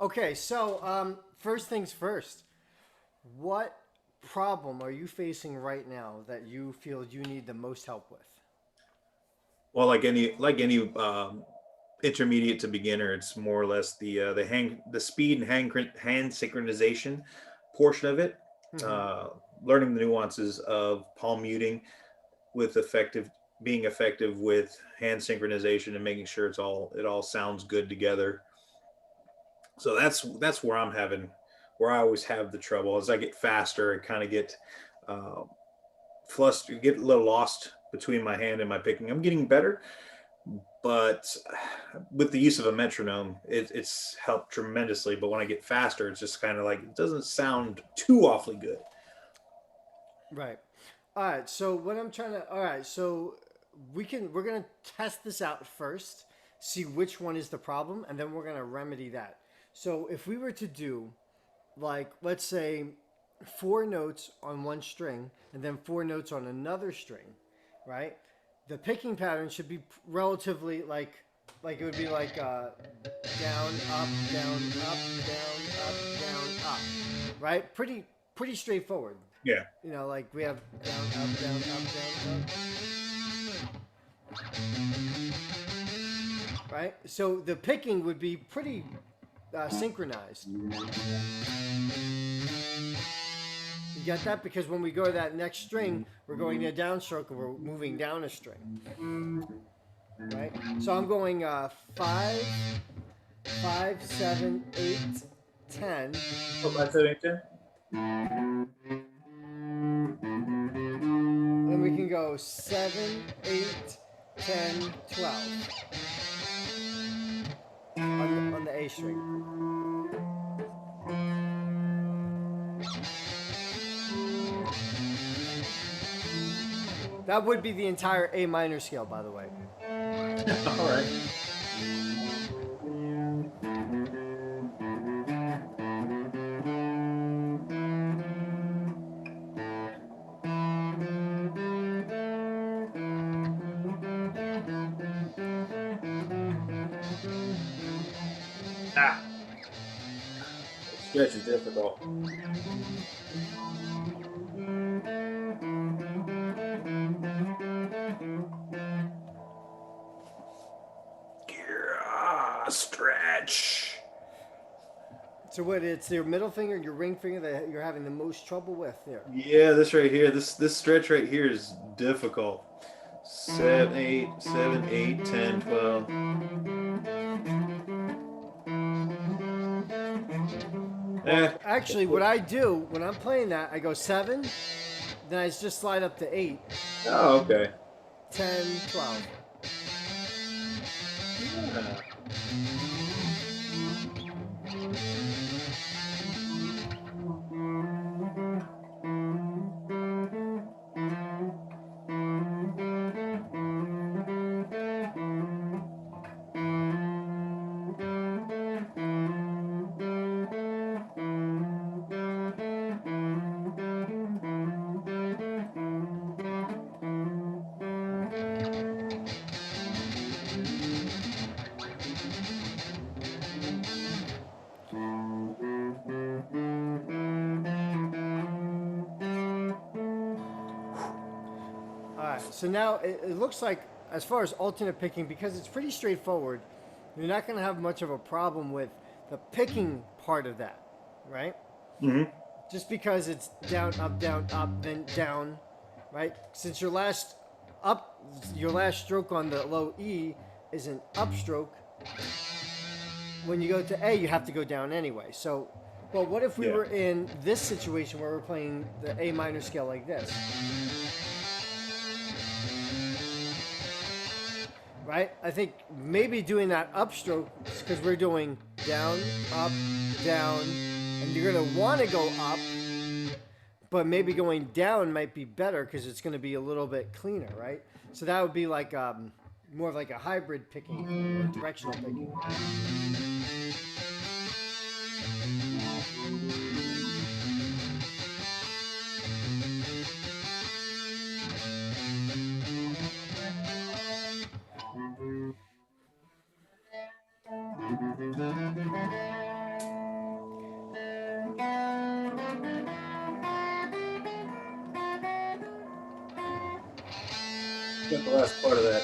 Okay, so first things first. What problem are you facing right now that you feel you need the most help with? Well, like any intermediate to beginner, it's more or less the speed and hand synchronization portion of it. Hmm. Uh, Learning the nuances of palm muting with effective being effective with hand synchronization and making sure it all sounds good together. So that's where I always have the trouble. As I get faster, I kind of get uh, flustered, get a little lost between my hand and my picking. I'm getting better, but with the use of a metronome, it's helped tremendously. But when I get faster, it's just kind of like it doesn't sound too awfully good. Right. All right. So what I'm trying to. All right. So we're gonna test this out first, see which one is the problem, and then we're gonna remedy that. So if we were to do like let's say four notes on one string and then four notes on another string, right? The picking pattern should be relatively like it would be like down up down up down up down up, right? Pretty straightforward. Yeah. You know, like we have down up down up down up, right? So the picking would be pretty synchronized. You get that? Because when we go to that next string, we're going to a downstroke and we're moving down a string, right? So I'm going five, five, seven, eight, 10. Oh, that's it. Then we can go 7, 8, 10, 12 on the A string. That would be the entire A minor scale, by the way. All right. Ah, stretch is difficult. Stretch. So what? It's your middle finger, your ring finger that you're having the most trouble with there. Yeah, this right here, this stretch right here is difficult. 7, 8, 10, 12. Well, Eh. actually, what I do when I'm playing that, I go 7, then I just slide up to 8, Oh, okay. 10, 12. Yeah. All right. So now it looks like, as far as alternate picking, because it's pretty straightforward, you're not going to have much of a problem with the picking part of that, right? Hmm. Just because it's down, up, then down, right? Since up, your last stroke on the low E is an upstroke. When you go to A, you have to go down anyway. So, but what if we Yeah. were in this situation where we're playing the A minor scale like this, right? I think maybe doing that upstroke because we're doing down, up, down, and you're gonna want to go up, but maybe going down might be better because it's going to be a little bit cleaner, right? So that would be like more of like a hybrid picking thing or directional picking. Got the last part of that.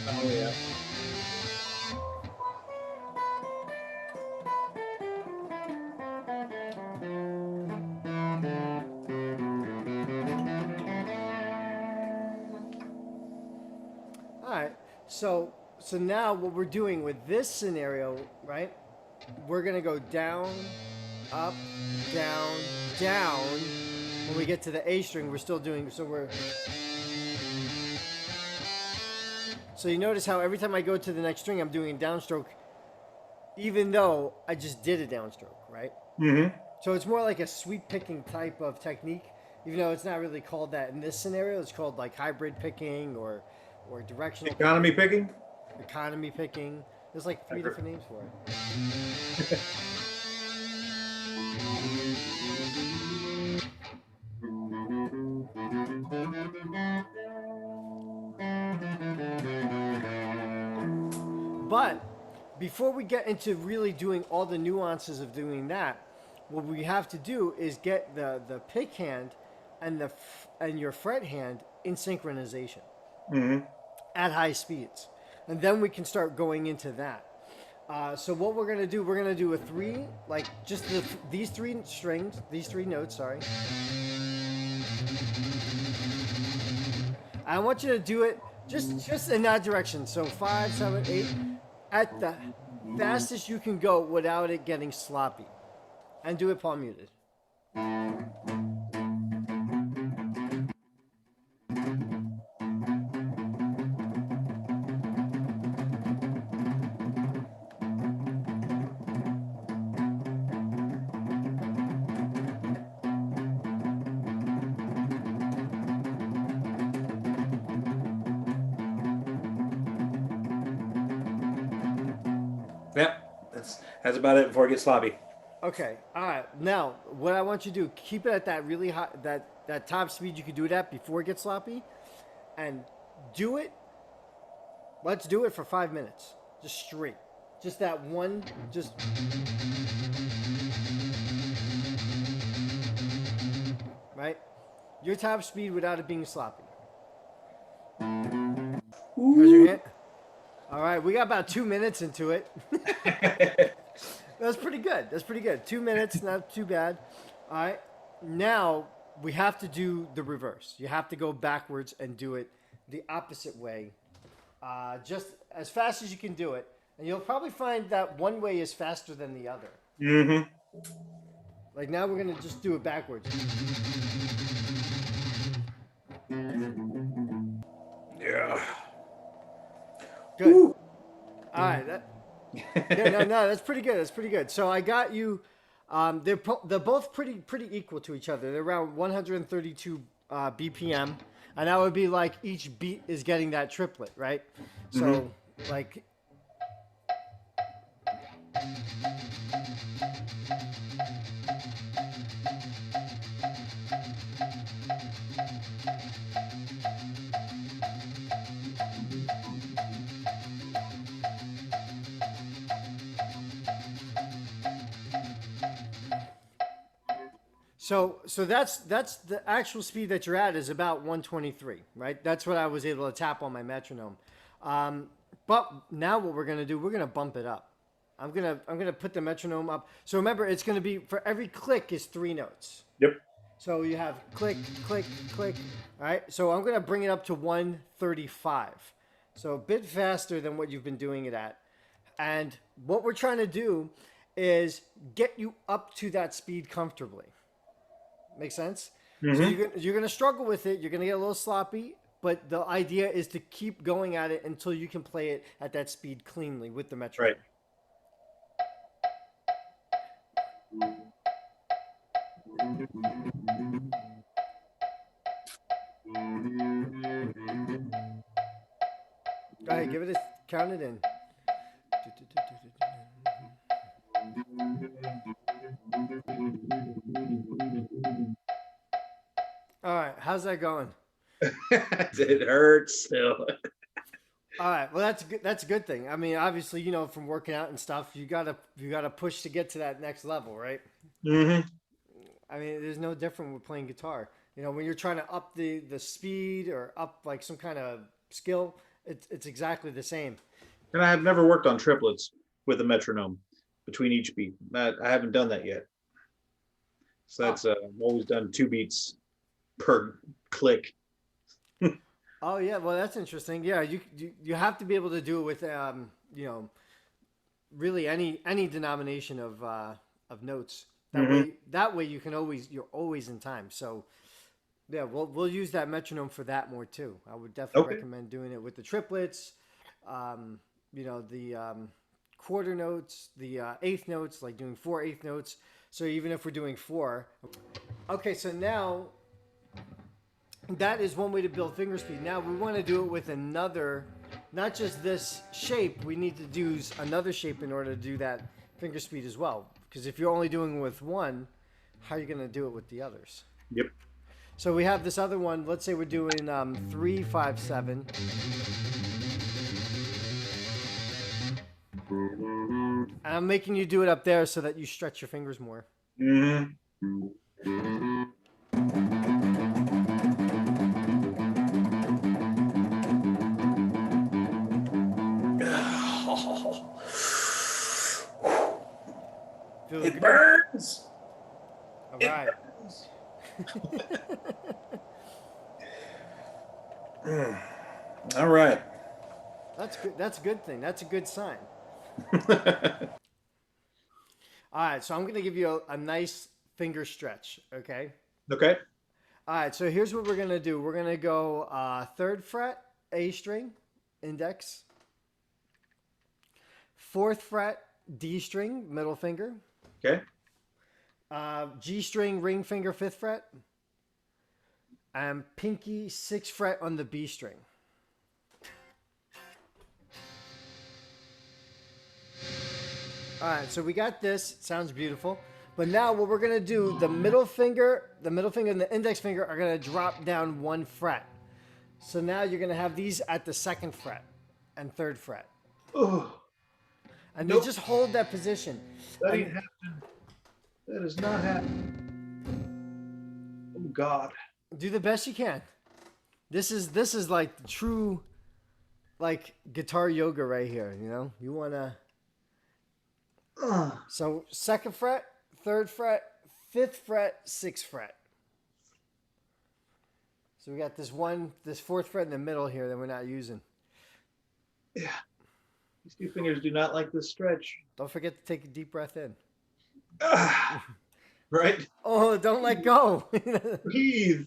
Oh yeah. All right. So now what we're doing with this scenario, right? We're gonna go down, up, down, down. When we get to the A string, we're still doing. So you notice how every time I go to the next string, I'm doing a downstroke, even though I just did a downstroke, right? Mm-hmm. So it's more like a sweep picking type of technique, even though it's not really called that in this scenario. It's called like hybrid picking or directional Economy picking, picking. economy picking. There's like I've three heard. different names for it. But before we get into really doing all the nuances of doing that, what we have to do is get the pick hand and your fret hand in synchronization Mm-hmm. at high speeds, and then we can start going into that. So what we're gonna do, we're gonna do a three, like just these three strings, these three notes. Sorry, I want you to do it just in that direction. So 5, 7, 8, at the fastest you can go without it getting sloppy, and do it palm muted. Yep. That's about it before it gets sloppy. Okay, all right. Now, what I want you to do, keep it at that really high, that top speed you can do it at before it gets sloppy, and do it. Let's do it for 5 minutes, just straight, just that one, just right. Your top speed without it being sloppy. Raise your Ooh. hand. All right, we got about 2 minutes into it. That's pretty good. That's pretty good. 2 minutes, not too bad. All right. Now we have to do the reverse. You have to go backwards and do it the opposite way, just as fast as you can do it. And you'll probably find that one way is faster than the other. Mm-hmm. Like now we're gonna just do it backwards. Yeah. Good. Ooh. All right. Yeah, no, that's pretty good. That's pretty good. So I got you. They're both pretty equal to each other. They're around 132 BPM, and that would be like each beat is getting that triplet, right? Mm-hmm. So like so that's the actual speed that you're at is about 123, right? That's what I was able to tap on my metronome. Um, but now what we're gonna do, we're gonna bump it up. I'm gonna put the metronome up. So remember, it's gonna be for every click is three notes. Yep. So you have click, click, click. All right. So I'm gonna bring it up to 135. So a bit faster than what you've been doing it at. And what we're trying to do is get you up to that speed comfortably. Make sense? So Mm-hmm. you're gonna struggle with it. You're gonna get a little sloppy, but the idea is to keep going at it until you can play it at that speed cleanly with the metronome. Right. Go ahead, give it a count it in. All right, how's that going? It hurts still. All right. Well, that's good. That's a good thing. I mean, obviously, from working out and stuff, you gotta push to get to that next level, right? Hmm. I mean, there's no different with playing guitar. When you're trying to up the speed or up like some kind of skill, it's exactly the same. And I have never worked on triplets with a metronome between each beat. I haven't done that yet. So Oh, that's I've always done 2 beats per click. oh yeah. Well, that's interesting. Yeah, you have to be able to do it with really any denomination of notes. Hmm. That way you're always in time. So yeah, we'll use that metronome for that more too. I would definitely Okay. recommend doing it with the triplets, the quarter notes, the eighth notes, like doing 4/8 notes. So even if we're doing four, okay. So now that is one way to build finger speed. Now we want to do it with another, not just this shape. We need to do another shape in order to do that finger speed as well. Because if you're only doing it with one, how are you going to do it with the others? Yep. So we have this other one. Let's say we're doing 3/5/7. And I'm making you do it up there so that you stretch your fingers more. Hmm. Feels It good. burns. All It right. burns. All right. That's good. That's a good thing. That's a good sign. All right. So I'm going to give you a nice finger stretch. Okay. Okay. All right. So here's what we're going to do. We're going to go third fret A string, index, fourth fret D string, middle finger, Okay. G string, ring finger, fifth fret, and pinky, sixth fret on the B string. All right, so we got this. Sounds beautiful. But now what we're gonna do, the middle finger and the index finger are gonna drop down 1 fret. So now you're gonna have these at the second fret and third fret. Oh, And you nope. just hold that position. That ain't And happening. That is not happening. Oh God. do the best you can. This is like true like guitar yoga right here, You wanna Ugh. so second fret, third fret, fifth fret, sixth fret. So we got this fourth fret in the middle here that we're not using. Yeah. These 2 fingers do not like this stretch. Don't forget to take a deep breath in. Ah, right? Oh, don't let go. Breathe.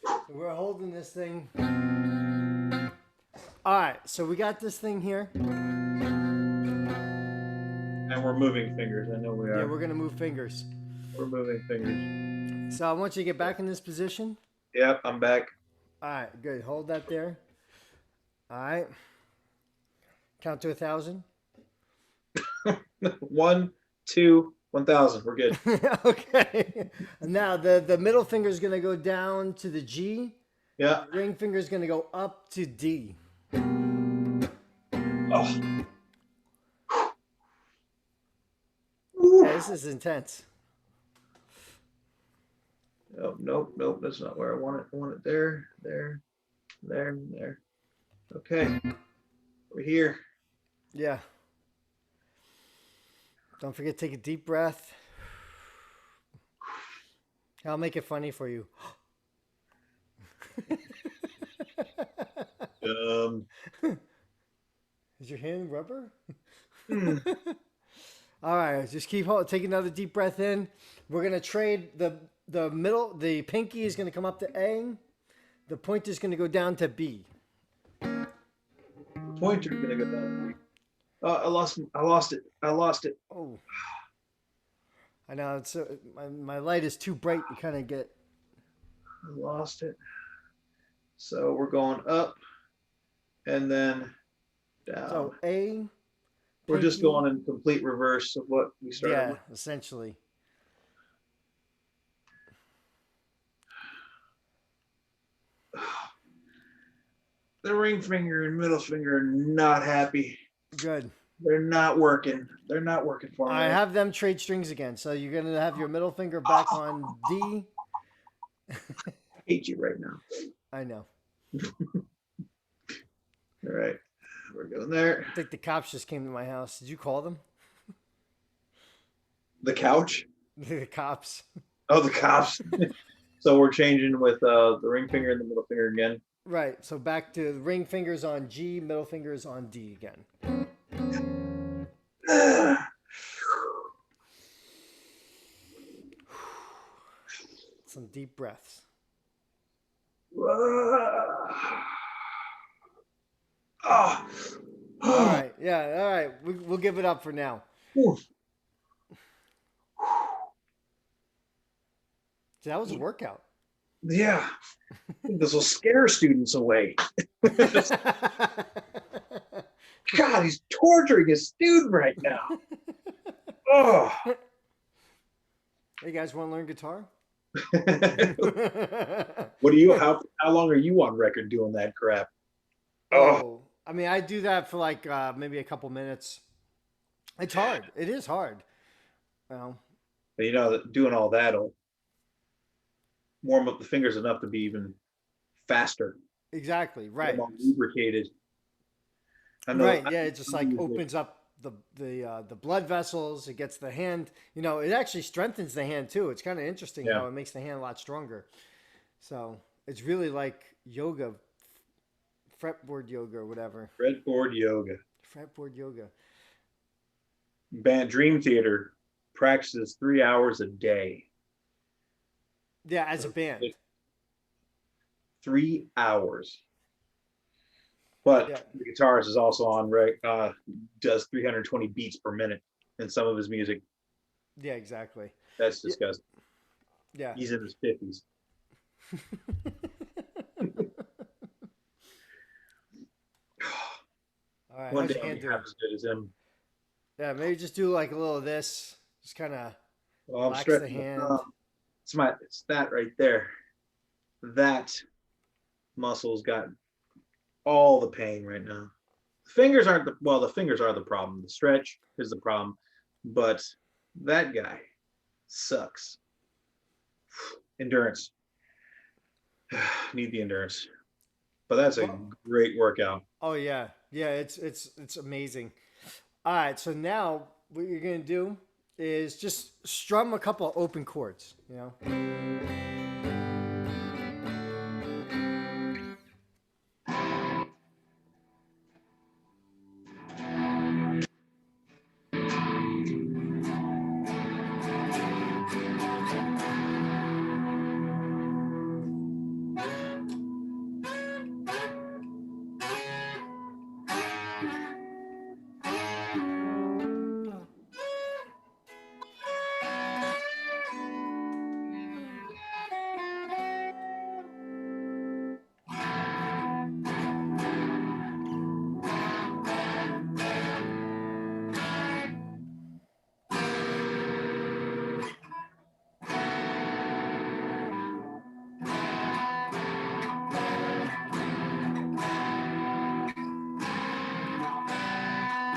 So we're holding this thing. All right, so we got this thing here. And we're moving fingers. I know we Yeah, are. we're gonna move fingers. We're moving fingers. So I want you to get back in this position. Yep, I'm back. All right, good. Hold that there. All right. Count to 1,000. 1, 2, 1,000. We're good. Okay. Now the middle finger is gonna go down to the G. Yeah. The ring finger is gonna go up to D. Oh. Yeah, this is intense. Nope, nope, nope. That's not where I want it. I want it there, there, there, there. Okay. We're here. Yeah. Don't forget to take a deep breath. I'll make it funny for you. Um, Is your hand rubber? hmm. All right, just take another deep breath in. We're gonna trade the middle. The pinky is gonna come up to A. The pointer is gonna go down to B. The pointer's gonna go down. Oh, I lost it. I lost it. Oh, I know. It's my light is too bright. You kind of get. I lost it. So we're going up and then down. So A. We're just Pinky. going in complete reverse of what we started Yeah, with. essentially. The ring finger and middle finger are not happy. Good. They're not working. They're not working for me I right have them trade strings again. So you're gonna have your middle finger back now. on D. I hate you right now. I know. All right. We're going there. I think the cops just came to my house. Did you call them? The couch. The cops. Oh, the cops. So we're changing with the ring finger and the middle finger again. Right. So back to ring fingers on G, middle fingers on D again. Some deep breaths. Oh. All right. Yeah. All right. We'll give it up for now. So that was a workout. Yeah. This will scare students away. God, he's torturing a student right now. Oh. Hey guys, want to learn guitar? What do you? How long are you on record doing that crap? Oh, Oh, I mean, I do that for like maybe a couple minutes. It's hard. It is hard. Well, you know that doing all that'll warm up the fingers enough to be even faster. exactly. Get them Right. all lubricated. I know. Right. Yeah. It just like opens up the blood vessels. It gets the hand. You know, it actually strengthens the hand too. It's kind of interesting Yeah. how it makes the hand a lot stronger. So it's really like yoga, fretboard yoga or whatever. Fretboard yoga. Fretboard yoga. Band Dream Theater practices 3 hours a day. Yeah, as a band. 3 hours. But Yeah. the guitarist is also on does 320 beats per minute in some of his music. Yeah. Exactly. That's disgusting. Yeah. He's in his 50s. All right. One How's day your I'll hand be doing? half as good as him. Yeah, maybe just do like a little of this. Just kind of Well, I'm relax the stretching my hand. thumb. It's that right there. That muscle's got all the pain right now. The fingers aren't the fingers are the problem. The stretch is the problem, but that guy sucks. Endurance. Need the endurance. But that's a Well, great workout. oh yeah, yeah. It's amazing. All right, so now what you're gonna do is just strum a couple of open chords. You know.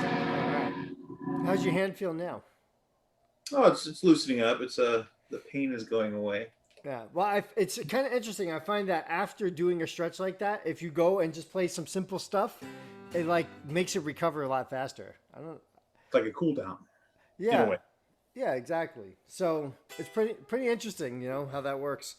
All right. How's your hand feel now? Oh, it's loosening up. It's the pain is going away. Yeah. Well, it's kind of interesting. I find that after doing a stretch like that, if you go and just play some simple stuff, it like makes it recover a lot faster. I don't. It's like a cool down in a Yeah. way. Yeah. Exactly. So it's pretty interesting. You know how that works.